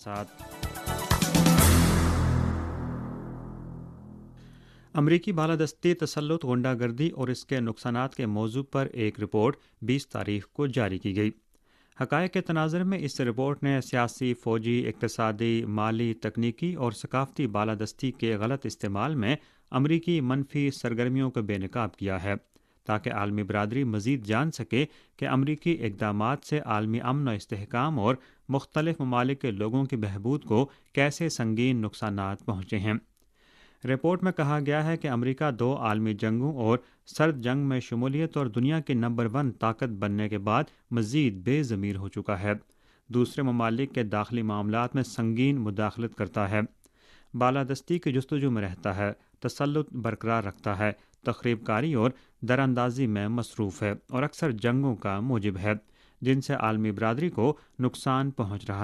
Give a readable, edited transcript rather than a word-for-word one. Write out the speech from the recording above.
साथ अमरीकी बालादस्ती तसल्लुत गुंडागर्दी और इसके नुकसानात के मौजू पर एक रिपोर्ट 20 तारीख को जारी की गई। हक़ाइक़ के तनाज़ुर में इस रिपोर्ट ने सियासी, फ़ौजी, इक़्तिसादी, माली, तकनीकी और सकाफ़ती बालादस्ती के गलत इस्तेमाल में अमरीकी मनफी सरगर्मियों को बेनकाब किया है, ताकि आलमी बरादरी मज़ीद जान सके कि अमरीकी इक़दामात से आलमी अमन व इस्तेहकाम और मुख्तलिफ़ ममालिक के लोगों की बहबूद को कैसे संगीन नुकसानात पहुँचे हैं। रिपोर्ट में कहा गया है कि अमेरिका 2 आलमी जंगों और सर्द जंग में शमूलियत और दुनिया की नंबर 1 ताकत बनने के बाद मज़ीद बेज़मीर हो चुका है, दूसरे ममालिक के दाखिली मामलात में संगीन मुदाखलत करता है, बालादस्ती की जुस्तजू में रहता है, तसल्लुत बरकरार रखता है, तख़रीबकारी और दरानंदाजी में मसरूफ़ है और अक्सर जंगों का मूजिब है, जिनसे आलमी बरादरी को नुकसान पहुँच रहा